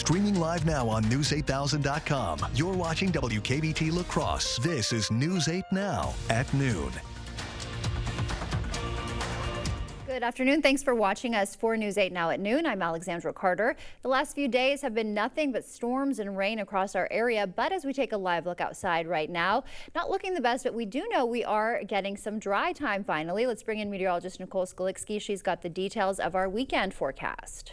Streaming live now on News8000.com. You're watching WKBT La Crosse. This is News 8 Now at noon. Good afternoon. Thanks for watching us for News 8 Now at noon. I'm Alexandra Carter. The last few days have been nothing but storms and rain across our area. But as we take a live look outside right now, not looking the best, but we do know we are getting some dry time finally. Let's bring in meteorologist Nicole Skalicki. She's got the details of our weekend forecast.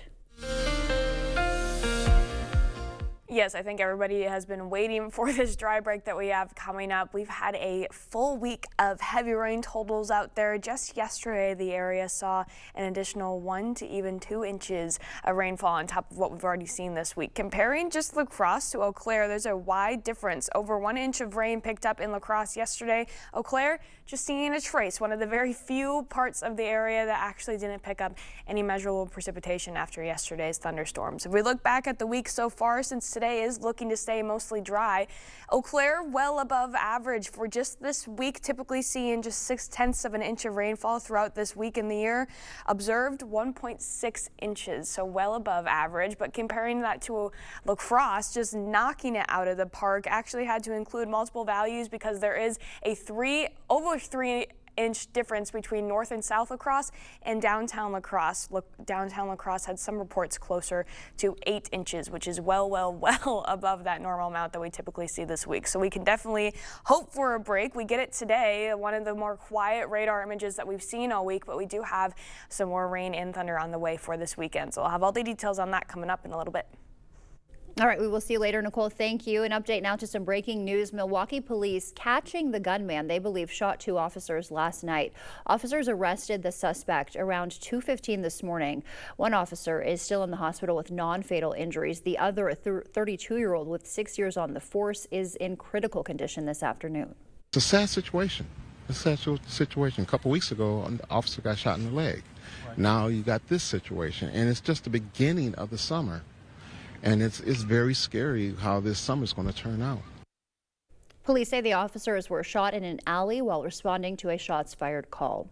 Yes, I think everybody has been waiting for this dry break that we have coming up. We've had a full week of heavy rain totals out there. Just yesterday, the area saw an additional 1 to even 2 inches of rainfall on top of what we've already seen this week. Comparing just La Crosse to Eau Claire, there's a wide difference. Over 1 inch of rain picked up in La Crosse yesterday. Eau Claire just seeing a trace, one of the very few parts of the area that actually didn't pick up any measurable precipitation after yesterday's thunderstorms. If we look back at the week so far, since today is looking to stay mostly dry, Eau Claire well above average for just this week, typically seeing just 0.6 of an inch of rainfall throughout this week in the year. Observed 1.6 inches, so well above average. But comparing that to La Crosse, just knocking it out of the park, actually had to include multiple values because there is a over 3-inch difference between North and South La Crosse and downtown La Crosse. Downtown La Crosse had some reports closer to 8 inches, which is well above that normal amount that we typically see this week. So we can definitely hope for a break. We get it today, one of the more quiet radar images that we've seen all week, but we do have some more rain and thunder on the way for this weekend. So I'll have all the details on that coming up in a little bit. All right, we will see you later, Nicole. Thank you. An update now to some breaking news. Milwaukee police catching the gunman they believe shot 2 officers last night. Officers arrested the suspect around 2:15 this morning. One officer is still in the hospital with non-fatal injuries. The other, a 32-year-old with 6 years on the force, is in critical condition this afternoon. It's a sad situation. It's a sad situation. A couple weeks ago, an officer got shot in the leg. Right. Now you got this situation, and it's just the beginning of the summer. And it's very scary how this summer is going to turn out. Police say the officers were shot in an alley while responding to a shots fired call.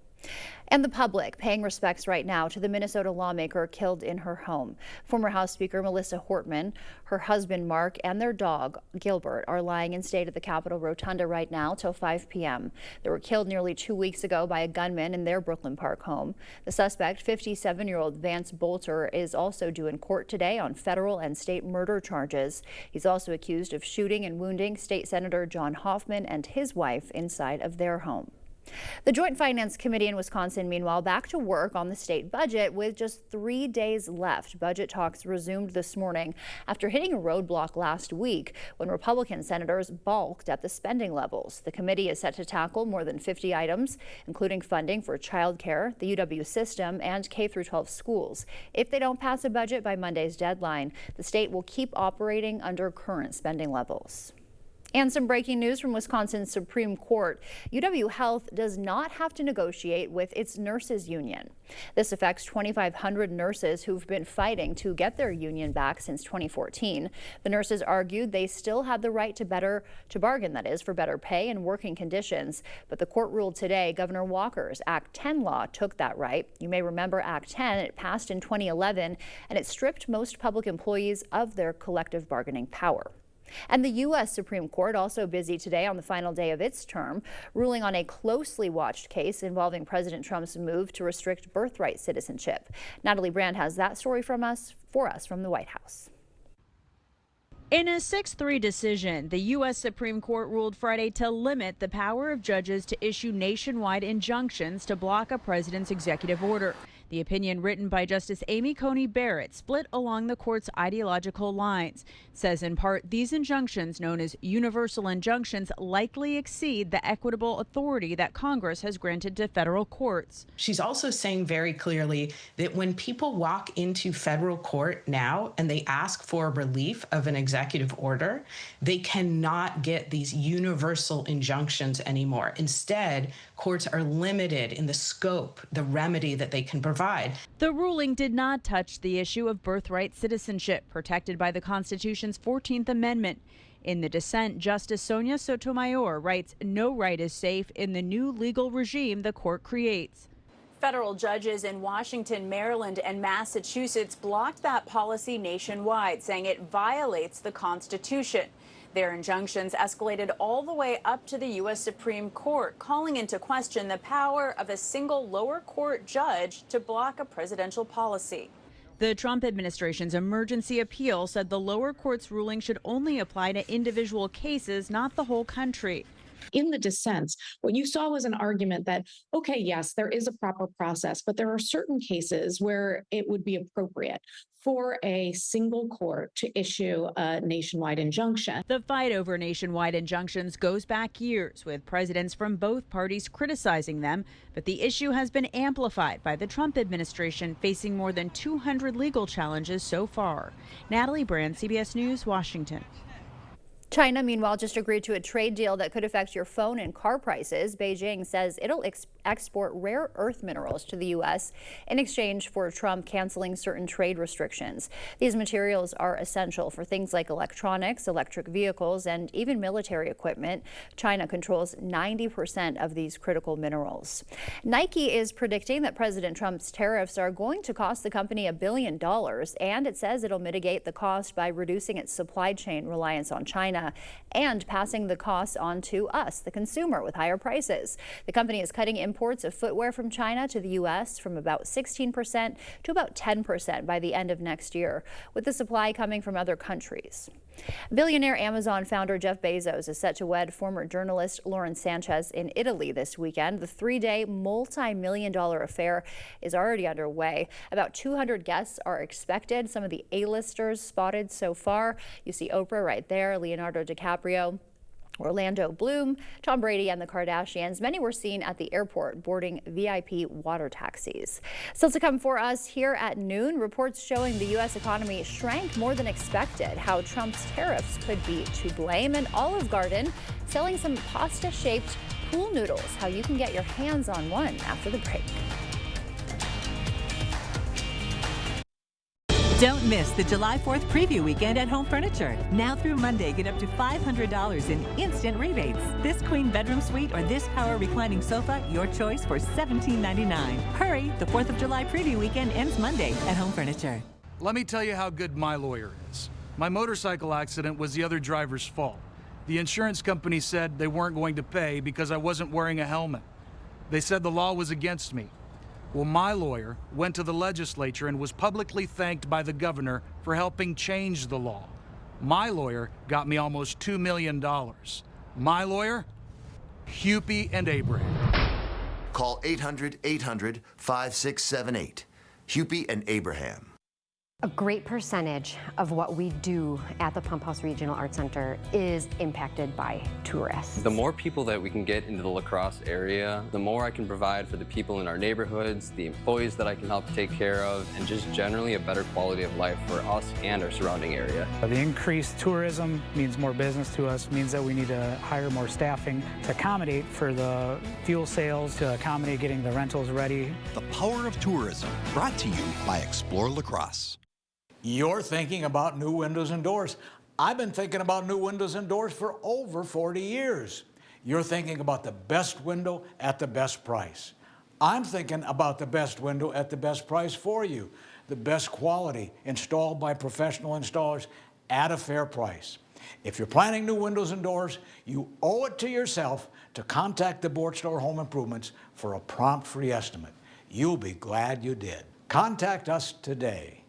And the public paying respects right now to the Minnesota lawmaker killed in her home. Former House Speaker Melissa Hortman, her husband Mark, and their dog Gilbert are lying in state at the Capitol Rotunda right now till 5 p.m. They were killed nearly 2 weeks ago by a gunman in their Brooklyn Park home. The suspect, 57-year-old Vance Bolter, is also due in court today on federal and state murder charges. He's also accused of shooting and wounding State Senator John Hoffman and his wife inside of their home. The Joint Finance Committee in Wisconsin, meanwhile, back to work on the state budget with just 3 days left. Budget talks resumed this morning after hitting a roadblock last week when Republican senators balked at the spending levels. The committee is set to tackle more than 50 items, including funding for childcare, the UW system, and K-12 schools. If they don't pass a budget by Monday's deadline, the state will keep operating under current spending levels. And some breaking news from Wisconsin's Supreme Court. UW Health does not have to negotiate with its nurses union. This affects 2,500 nurses who've been fighting to get their union back since 2014. The nurses argued they still had the right to bargain, that is, for better pay and working conditions. But the court ruled today Governor Walker's Act 10 law took that right. You may remember Act 10. It passed in 2011, and it stripped most public employees of their collective bargaining power. And the U.S. Supreme Court also busy today on the final day of its term, ruling on a closely watched case involving President Trump's move to restrict birthright citizenship. Natalie Brand has that story for us from the White House. In a 6-3 decision, the U.S. Supreme Court ruled Friday to limit the power of judges to issue nationwide injunctions to block a president's executive order. The opinion, written by Justice Amy Coney Barrett, split along the court's ideological lines. It says in part, these injunctions, known as universal injunctions, likely exceed the equitable authority that Congress has granted to federal courts. She's also saying very clearly that when people walk into federal court now and they ask for relief of an executive order, they cannot get these universal injunctions anymore. Instead, courts are limited in the scope, the remedy that they can provide. The ruling did not touch the issue of birthright citizenship, protected by the Constitution's 14th Amendment. In the dissent, Justice Sonia Sotomayor writes, no right is safe in the new legal regime the court creates. Federal judges in Washington, Maryland, and Massachusetts blocked that policy nationwide, saying it violates the Constitution. Their injunctions escalated all the way up to the U.S. Supreme Court, calling into question the power of a single lower court judge to block a presidential policy. The Trump administration's emergency appeal said the lower court's ruling should only apply to individual cases, not the whole country. In the dissents, what you saw was an argument that, okay, yes, there is a proper process, but there are certain cases where it would be appropriate for a single court to issue a nationwide injunction. The fight over nationwide injunctions goes back years, with presidents from both parties criticizing them, but the issue has been amplified by the Trump administration, facing more than 200 legal challenges so far. Natalie Brand, CBS News, Washington. China, meanwhile, just agreed to a trade deal that could affect your phone and car prices. Beijing says it'll export rare earth minerals to the U.S. in exchange for Trump canceling certain trade restrictions. These materials are essential for things like electronics, electric vehicles, and even military equipment. China controls 90% of these critical minerals. Nike is predicting that President Trump's tariffs are going to cost the company $1 billion, and it says it'll mitigate the cost by reducing its supply chain reliance on China and passing the costs on to us, the consumer, with higher prices. The company is cutting imports of footwear from China to the U.S. from about 16% to about 10% by the end of next year, with the supply coming from other countries. Billionaire Amazon founder Jeff Bezos is set to wed former journalist Lauren Sanchez in Italy this weekend. The three-day multi-million-dollar affair is already underway. About 200 guests are expected. Some of the A-listers spotted so far. You see Oprah right there, Leonardo DiCaprio, Orlando Bloom, Tom Brady, and the Kardashians. Many were seen at the airport boarding VIP water taxis. Still to come for us here at noon, reports showing the U.S. economy shrank more than expected, how Trump's tariffs could be to blame, and Olive Garden selling some pasta-shaped pool noodles, how you can get your hands on one after the break. Don't miss the July 4th preview weekend at Home Furniture. Now through Monday, get up to $500 in instant rebates. This queen bedroom suite or this power reclining sofa, your choice for $17.99. Hurry, the 4th of July preview weekend ends Monday at Home Furniture. Let me tell you how good my lawyer is. My motorcycle accident was the other driver's fault. The insurance company said they weren't going to pay because I wasn't wearing a helmet. They said the law was against me. Well, my lawyer went to the legislature and was publicly thanked by the governor for helping change the law. My lawyer got me almost $2 million. My lawyer? Hupy and Abraham. Call 800-800-5678. Hupy and Abraham. A great percentage of what we do at the Pump House Regional Arts Center is impacted by tourists. The more people that we can get into the La Crosse area, the more I can provide for the people in our neighborhoods, the employees that I can help take care of, and just generally a better quality of life for us and our surrounding area. The increased tourism means more business to us, means that we need to hire more staffing to accommodate for the fuel sales, to accommodate getting the rentals ready. The Power of Tourism, brought to you by Explore La Crosse. You're thinking about new windows and doors. I've been thinking about new windows and doors for over 40 years. You're thinking about the best window at the best price. I'm thinking about the best window at the best price for you. The best quality, installed by professional installers at a fair price. If you're planning new windows and doors, you owe it to yourself to contact the Board Store Home Improvements for a prompt free estimate. You'll be glad you did. Contact us today.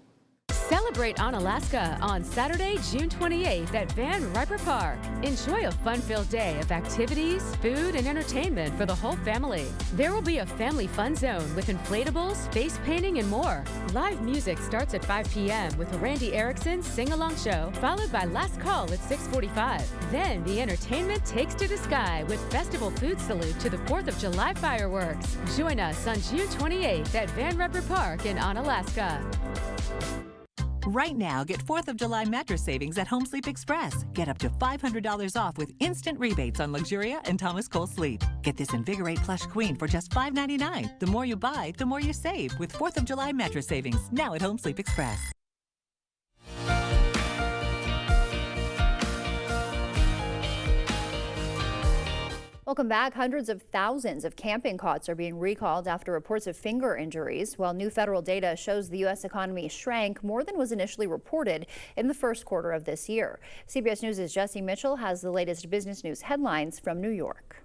Celebrate Onalaska on Saturday, June 28th at Van Riper Park. Enjoy a fun-filled day of activities, food, and entertainment for the whole family. There will be a family fun zone with inflatables, face painting, and more. Live music starts at 5 p.m. with Randy Erickson's sing-along show, followed by Last Call at 6:45. Then the entertainment takes to the sky with festival food salute to the 4th of July fireworks. Join us on June 28th at Van Riper Park in Onalaska. Right now, get 4th of July mattress savings at Home Sleep Express. Get up to $500 off with instant rebates on Luxuria and Thomas Cole Sleep. Get this Invigorate Plush Queen for just $5.99. The more you buy, the more you save with 4th of July mattress savings, now at Home Sleep Express. Welcome back. Hundreds of thousands of camping cots are being recalled after reports of finger injuries. While new federal data shows the U.S. economy shrank more than was initially reported in the first quarter of this year. CBS News' Jesse Mitchell has the latest business news headlines from New York.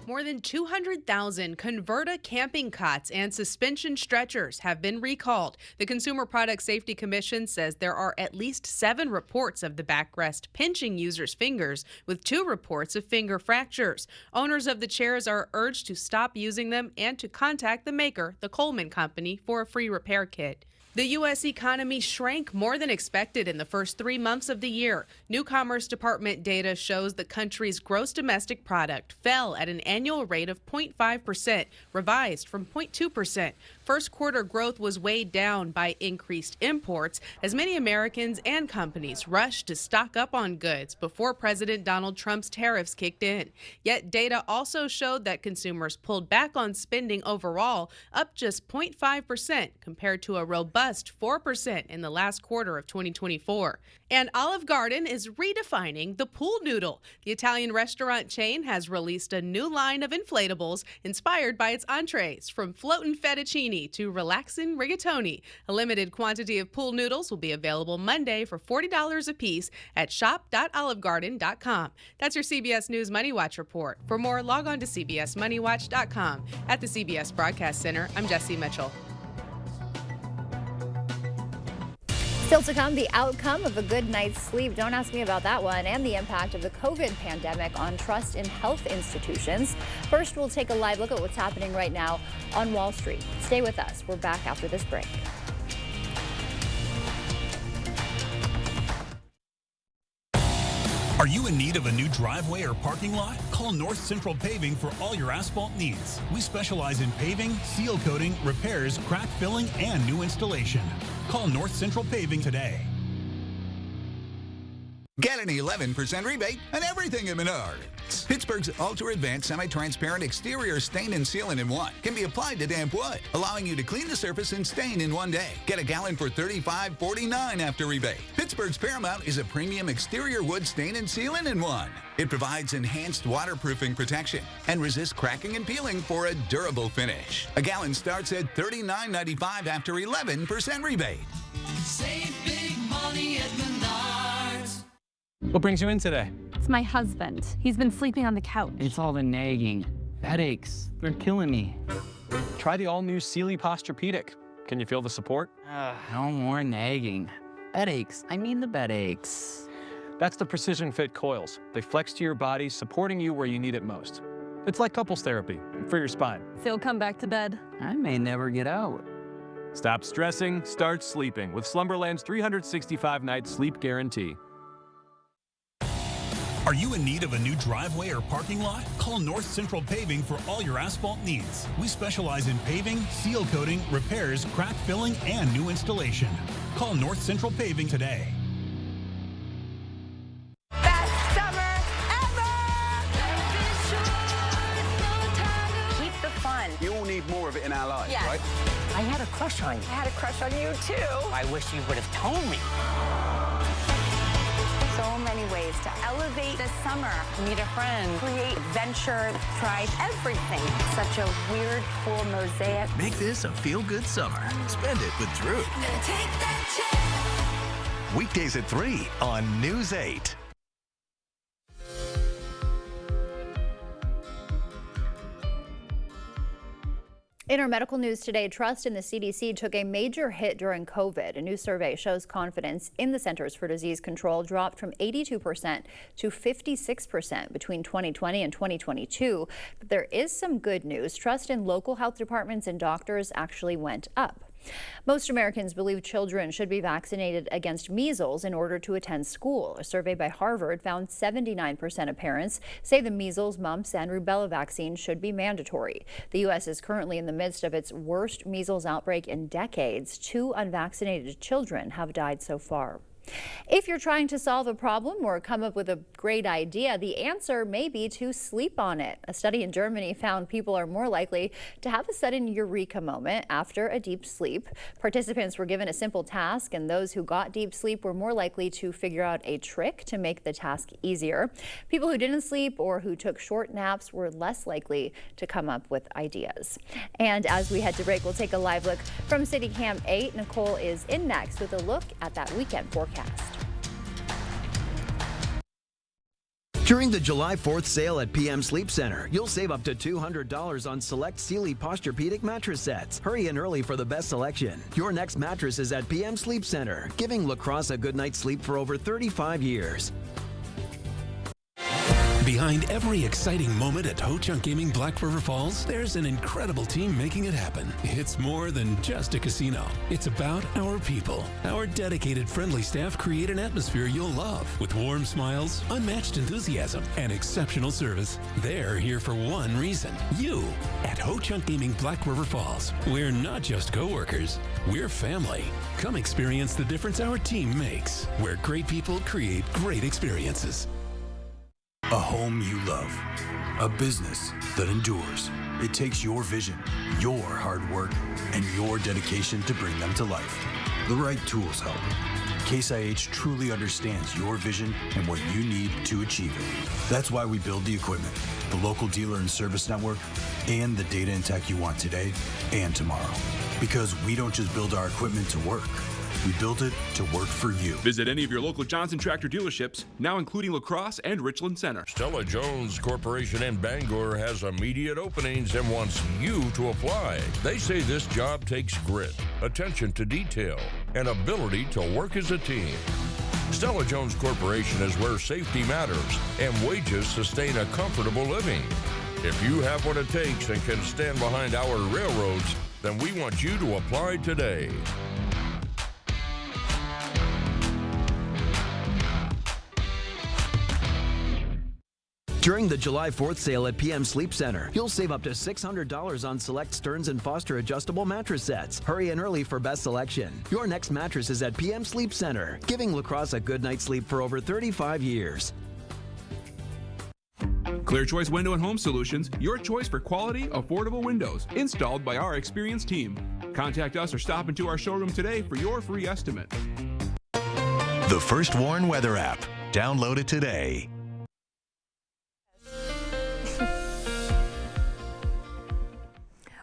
More than 200,000 Converta camping cots and suspension stretchers have been recalled. The Consumer Product Safety Commission says there are at least 7 reports of the backrest pinching users' fingers, with 2 reports of finger fractures. Owners of the chairs are urged to stop using them and to contact the maker, the Coleman Company, for a free repair kit. The U.S. economy shrank more than expected in the first 3 months of the year. New Commerce Department data shows the country's gross domestic product fell at an annual rate of 0.5%, revised from 0.2%. First quarter growth was weighed down by increased imports as many Americans and companies rushed to stock up on goods before President Donald Trump's tariffs kicked in. Yet data also showed that consumers pulled back on spending overall, up just 0.5% compared to a robust 4% in the last quarter of 2024. And Olive Garden is redefining the pool noodle. The Italian restaurant chain has released a new line of inflatables inspired by its entrees, from floatin' fettuccine to relaxin' rigatoni. A limited quantity of pool noodles will be available Monday for $40 a piece at shop.olivegarden.com. That's your CBS News Money Watch report. For more, log on to cbsmoneywatch.com. At the CBS Broadcast Center, I'm Jesse Mitchell. Still to come, the outcome of a good night's sleep. Don't ask me about that one. And the impact of the COVID pandemic on trust in health institutions. First, we'll take a live look at what's happening right now on Wall Street. Stay with us. We're back after this break. Are you in need of a new driveway or parking lot? Call North Central Paving for all your asphalt needs. We specialize in paving, seal coating, repairs, crack filling, and new installation. Call North Central Paving today. Get an 11% rebate on everything at Menards. Pittsburgh's ultra-advanced semi-transparent exterior stain and sealant in one can be applied to damp wood, allowing you to clean the surface and stain in one day. Get a gallon for $35.49 after rebate. Pittsburgh's Paramount is a premium exterior wood stain and sealant in one. It provides enhanced waterproofing protection and resists cracking and peeling for a durable finish. A gallon starts at $39.95 after 11% rebate. Save big money at Menards. What brings you in today? It's my husband. He's been sleeping on the couch. It's all the nagging. Headaches. They're killing me. Try the all-new Sealy Posturepedic. Can you feel the support? No more nagging. Headaches. I mean the bed aches. That's the Precision Fit coils. They flex to your body, supporting you where you need it most. It's like couples therapy for your spine. So he'll come back to bed. I may never get out. Stop stressing, start sleeping with Slumberland's 365-night sleep guarantee. Are you in need of a new driveway or parking lot? Call North Central Paving for all your asphalt needs. We specialize in paving, seal coating, repairs, crack filling, and new installation. Call North Central Paving today. Best summer ever! Keep the fun. You all need more of it in our lives, Yes. right? I had a crush on you. I had a crush on you too. I wish you would have told me. So many ways to elevate the summer. Meet a friend. Create adventure. Try everything. Such a weird, cool mosaic. Make this a feel-good summer. Spend it with Drew. Take that chance. Weekdays at 3 on News 8. In our medical news today, trust in the CDC took a major hit during COVID. A new survey shows confidence in the Centers for Disease Control dropped from 82% to 56% between 2020 and 2022. But there is some good news. Trust in local health departments and doctors actually went up. Most Americans believe children should be vaccinated against measles in order to attend school. A survey by Harvard found 79% of parents say the measles, mumps, and rubella vaccine should be mandatory. The U.S. is currently in the midst of its worst measles outbreak in decades. 2 unvaccinated children have died so far. If you're trying to solve a problem or come up with a great idea, the answer may be to sleep on it. A study in Germany found people are more likely to have a sudden eureka moment after a deep sleep. Participants were given a simple task, and those who got deep sleep were more likely to figure out a trick to make the task easier. People who didn't sleep or who took short naps were less likely to come up with ideas. And as we head to break, we'll take a live look from City Camp 8. Nicole is in next with a look at that weekend forecast. During the July 4th sale at PM Sleep Center, you'll save up to $200 on select Sealy Posturepedic mattress sets. Hurry in early for the best selection. Your next mattress is at PM Sleep Center, giving La Crosse a good night's sleep for over 35 years. Behind every exciting moment at Ho Chunk Gaming Black River Falls, there's an incredible team making it happen. It's more than just a casino. It's about our people. Our dedicated, friendly staff create an atmosphere you'll love with warm smiles, unmatched enthusiasm, and exceptional service. They're here for one reason: you. At Ho Chunk Gaming Black River Falls, we're not just co-workers, we're family. Come experience the difference our team makes, where great people create great experiences. A home you love. A business that endures. It takes your vision, your hard work, and your dedication to bring them to life. The right tools help. Case IH truly understands your vision and what you need to achieve it. That's why we build the equipment, the local dealer and service network, and the data and tech you want today and tomorrow. Because we don't just build our equipment to work. We built it to work for you. Visit any of your local Johnson Tractor dealerships, now including La Crosse and Richland Center. Stella Jones Corporation in Bangor has immediate openings and wants you to apply. They say this job takes grit, attention to detail, and ability to work as a team. Stella Jones Corporation is where safety matters and wages sustain a comfortable living. If you have what it takes and can stand behind our railroads, then we want you to apply today. During the July 4th sale at PM Sleep Center, you'll save up to $600 on select Stearns & Foster adjustable mattress sets. Hurry in early for best selection. Your next mattress is at PM Sleep Center, giving La Crosse a good night's sleep for over 35 years. Clear Choice Window and Home Solutions, your choice for quality, affordable windows, installed by our experienced team. Contact us or stop into our showroom today for your free estimate. The First Warn Weather app. Download it today.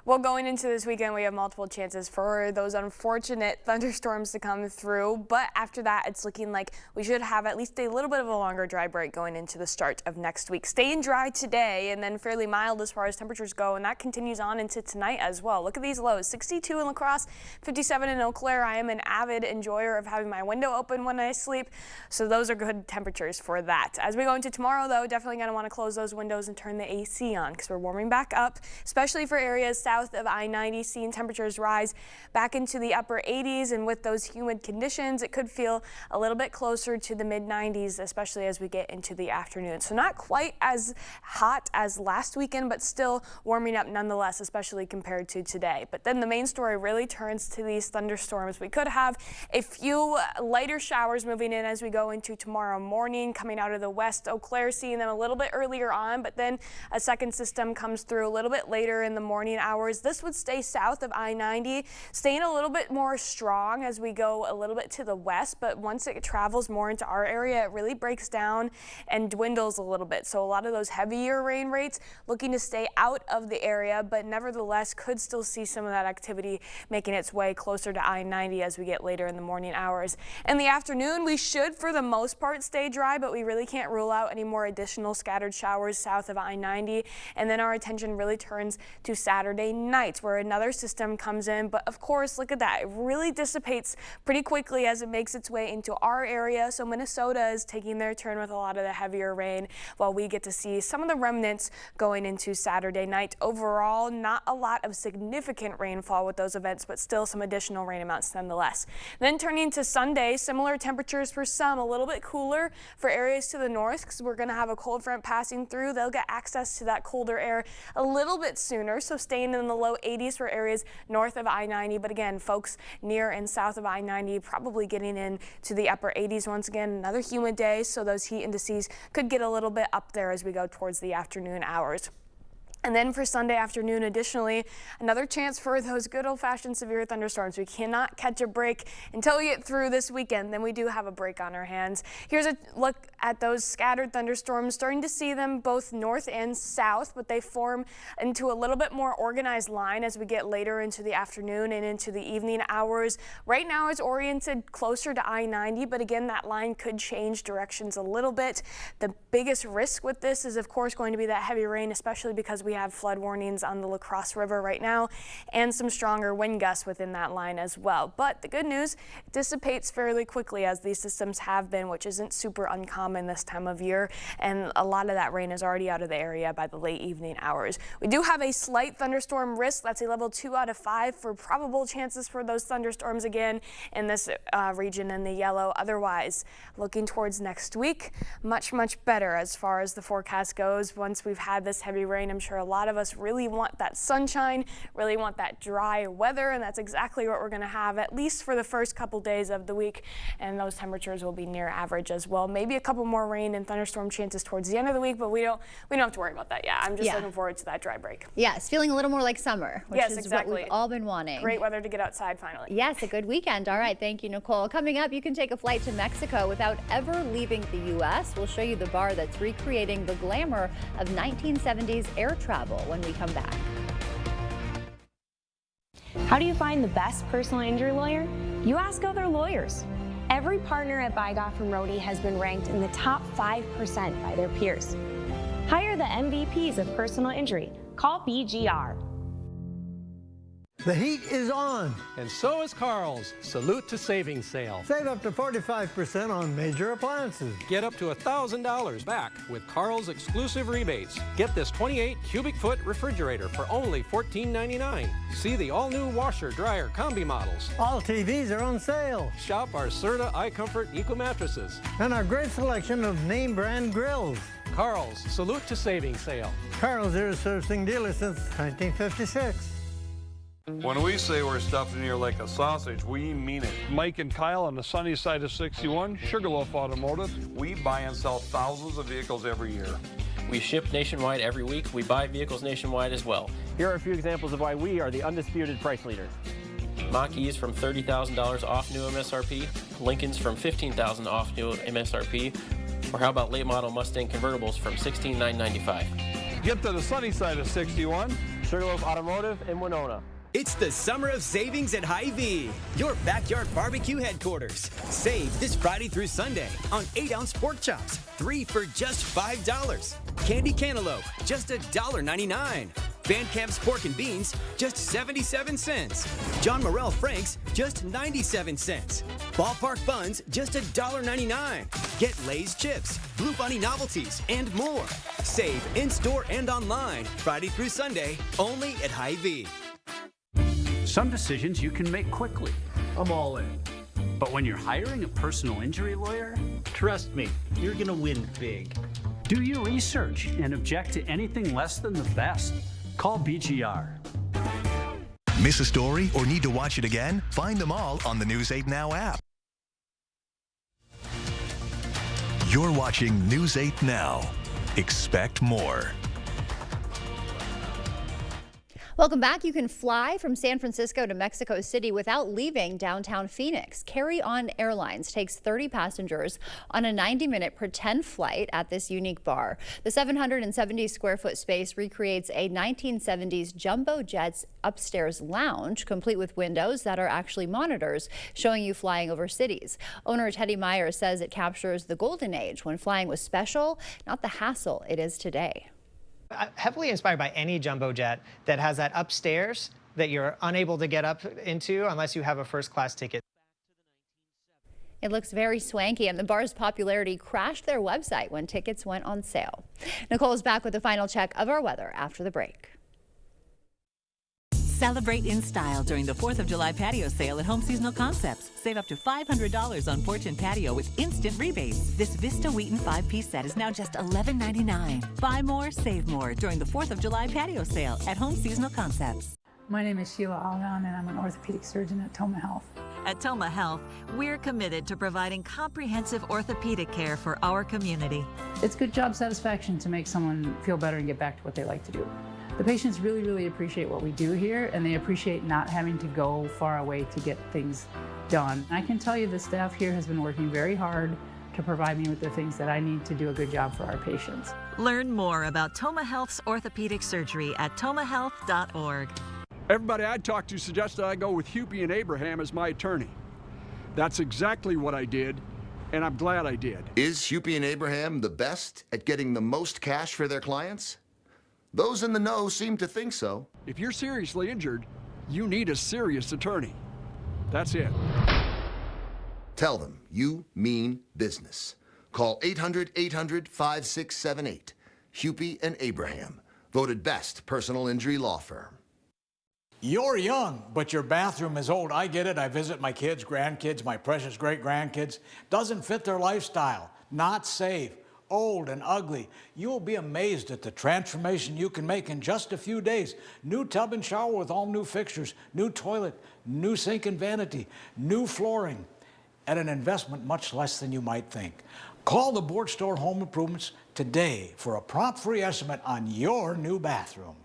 Well, going into this weekend, we have multiple chances for those unfortunate thunderstorms to come through. But after that, it's looking like we should have at least a little bit of a longer dry break going into the start of next week. Staying dry today and then fairly mild as far as temperatures go. And that continues on into tonight as well. Look at these lows: 62 in La Crosse, 57 in Eau Claire. I am an avid enjoyer of having my window open when I sleep. So those are good temperatures for that. As we go into tomorrow, though, definitely going to want to close those windows and turn the AC on because we're warming back up, especially for areas south of I-90, seeing temperatures rise back into the upper 80s, and with those humid conditions, it could feel a little bit closer to the mid-90s, especially as we get into the afternoon. So not quite as hot as last weekend, but still warming up nonetheless, especially compared to today. But then the main story really turns to these thunderstorms. We could have a few lighter showers moving in as we go into tomorrow morning, coming out of the west. Eau Claire seeing them a little bit earlier on, but then a second system comes through a little bit later in the morning hours. This would stay south of I-90, staying a little bit more strong as we go a little bit to the west, but once it travels more into our area, it really breaks down and dwindles a little bit. So a lot of those heavier rain rates looking to stay out of the area, but nevertheless could still see some of that activity making its way closer to I-90 as we get later in the morning hours. In the afternoon, we should for the most part stay dry, but we really can't rule out any more additional scattered showers south of I-90. And then our attention really turns to Saturday night, where another system comes in. But of course, look at that. It really dissipates pretty quickly as it makes its way into our area. So Minnesota is taking their turn with a lot of the heavier rain, while we get to see some of the remnants going into Saturday night. Overall, not a lot of significant rainfall with those events, but still some additional rain amounts nonetheless. Then turning to Sunday, similar temperatures for some, a little bit cooler for areas to the north because we're going to have a cold front passing through. They'll get access to that colder air a little bit sooner, so staying in in the low 80s for areas north of I-90. But again, folks near and south of I-90 probably getting into the upper 80s once again. Another humid day, so those heat indices could get a little bit up there as we go towards the afternoon hours. And then for Sunday afternoon, additionally, another chance for those good old-fashioned severe thunderstorms. We cannot catch a break until we get through this weekend. Then we do have a break on our hands. Here's a look at those scattered thunderstorms. Starting to see them both north and south, but they form into a little bit more organized line as we get later into the afternoon and into the evening hours. Right now it's oriented closer to I-90, but again, that line could change directions a little bit. The biggest risk with this is, of course, going to be that heavy rain, especially because we have flood warnings on the La Crosse River right now and some stronger wind gusts within that line as well. But the good news, it dissipates fairly quickly as these systems have been, which isn't super uncommon this time of year. And a lot of that rain is already out of the area by the late evening hours. We do have a slight thunderstorm risk. That's a level 2 out of 5 for probable chances for those thunderstorms again in this region in the yellow. Otherwise, looking towards next week, much better as far as the forecast goes. Once we've had this heavy rain, I'm sure a lot of us really want that sunshine, really want that dry weather, and that's exactly what we're going to have at least for the first couple days of the week. And those temperatures will be near average as well. Maybe a couple more rain and thunderstorm chances towards the end of the week, but we don't have to worry about that yet. I'm just looking forward to that dry break. Yes, feeling a little more like summer, which is exactly what we've all been wanting. Great weather to get outside finally. Yes, a good weekend. All right, thank you, Nicole. Coming up, you can take a flight to Mexico without ever leaving the U.S. We'll show you the bar that's recreating the glamour of 1970s air travel when we come back. How do you find the best personal injury lawyer? You ask other lawyers. Every partner at Bygoff and Rohde has been ranked in the top 5% by their peers. Hire the MVPs of personal injury. Call BGR. The heat is on. And so is Carl's Salute to Savings sale. Save up to 45% on major appliances. Get up to $1,000 back with Carl's exclusive rebates. Get this 28 cubic foot refrigerator for only $14.99. See the all-new washer, dryer, combi models. All TVs are on sale. Shop our Serta iComfort Eco mattresses. And our great selection of name brand grills. Carl's Salute to Savings sale. Carl's is a servicing dealer since 1956. When we say we're stuffed in here like a sausage, we mean it. Mike and Kyle on the sunny side of 61, Sugarloaf Automotive. We buy and sell thousands of vehicles every year. We ship nationwide every week. We buy vehicles nationwide as well. Here are a few examples of why we are the undisputed price leader. Mach-E's from $30,000 off new MSRP. Lincoln's from $15,000 off new MSRP. Or how about late model Mustang convertibles from $16,995. Get to the sunny side of 61. Sugarloaf Automotive in Winona. It's the summer of savings at Hy-Vee, your backyard barbecue headquarters. Save this Friday through Sunday on 8-ounce pork chops, 3 for just $5. Candy cantaloupe, just $1.99. Van Camp's pork and beans, just 77 cents. John Morrell Franks, just 97 cents. Ballpark buns, just $1.99. Get Lay's chips, Blue Bunny novelties, and more. Save in-store and online, Friday through Sunday, only at Hy-Vee. Some decisions you can make quickly. I'm all in. But when you're hiring a personal injury lawyer, Trust me, you're gonna win big. do your research and object to anything less than the best. Call BGR. Miss a story or need to watch it again? Find them all on the News 8 Now app. You're watching News 8 Now. Expect more. Welcome back. You can fly from San Francisco to Mexico City without leaving downtown Phoenix. Carry On Airlines takes 30 passengers on a 90-minute pretend flight at this unique bar. The 770 square foot space recreates a 1970s jumbo jet's upstairs lounge, complete with windows that are actually monitors showing you flying over cities. Owner Teddy Meyer says it captures the golden age when flying was special, not the hassle it is today. Heavily inspired by any jumbo jet that has that upstairs that you're unable to get up into unless you have a first class ticket. It looks very swanky, and the bar's popularity crashed their website when tickets went on sale. Nicole is back with the final check of our weather after the break. Celebrate in style during the 4th of July patio sale at Home Seasonal Concepts. Save up to $500 on porch and patio with instant rebates. This Vista Wheaton 5-piece set is now just $11.99. Buy more, save more during the 4th of July patio sale at Home Seasonal Concepts. My name is Sheila Algon, and I'm an orthopedic surgeon at Toma Health. At Toma Health, we're committed to providing comprehensive orthopedic care for our community. It's good job satisfaction to make someone feel better and get back to what they like to do. The patients really, really appreciate what we do here, and they appreciate not having to go far away to get things done. I can tell you the staff here has been working very hard to provide me with the things that I need to do a good job for our patients. Learn more about Toma Health's orthopedic surgery at tomahealth.org. Everybody I talked to suggested I go with Hupy and Abraham as my attorney. That's exactly what I did, and I'm glad I did. Is Hupy and Abraham the best at getting the most cash for their clients? Those in the know seem to think so. If you're seriously injured, you need a serious attorney. That's it. Tell them you mean business. Call 800-800-5678. Hupy and Abraham, voted best personal injury law firm. You're young, but your bathroom is old. I get it. I visit my kids, grandkids, my precious great-grandkids. Doesn't fit their lifestyle. Not safe. Old and ugly. You'll be amazed at the transformation you can make in just a few days. New tub and shower with all new fixtures, new toilet, new sink and vanity, new flooring, at an investment much less than you might think. Call the Board Store Home Improvements today for a prompt free estimate on your new bathroom.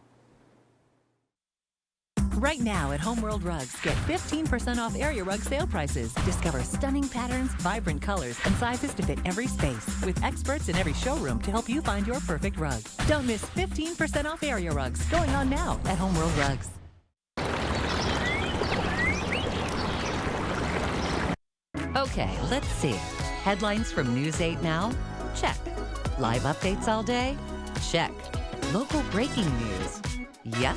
Right now at Homeworld Rugs, get 15% off area rug sale prices. Discover stunning patterns, vibrant colors, and sizes to fit every space. With experts in every showroom to help you find your perfect rug. Don't miss 15% off area rugs going on now at Homeworld Rugs. Okay, let's see. Headlines from News 8 Now? Check. Live updates all day? Check. Local breaking news? Yep.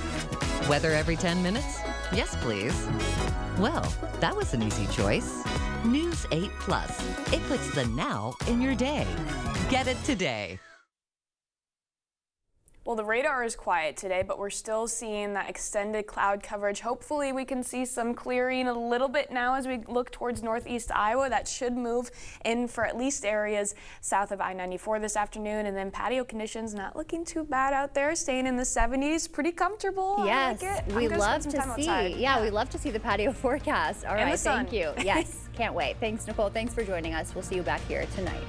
Weather every 10 minutes? Yes, please. Well, that was an easy choice. News 8 Plus. It puts the now in your day. Get it today. Well, the radar is quiet today, but we're still seeing that extended cloud coverage. Hopefully we can see some clearing a little bit now as we look towards northeast Iowa. That should move in for at least areas south of I-94 this afternoon. And then patio conditions not looking too bad out there, staying in the 70s. Pretty comfortable. Yes, I like it. we love to see. Yeah, we love to see the patio forecast. All right, thank you. Yes, can't wait. Thanks, Nicole. Thanks for joining us. We'll see you back here tonight.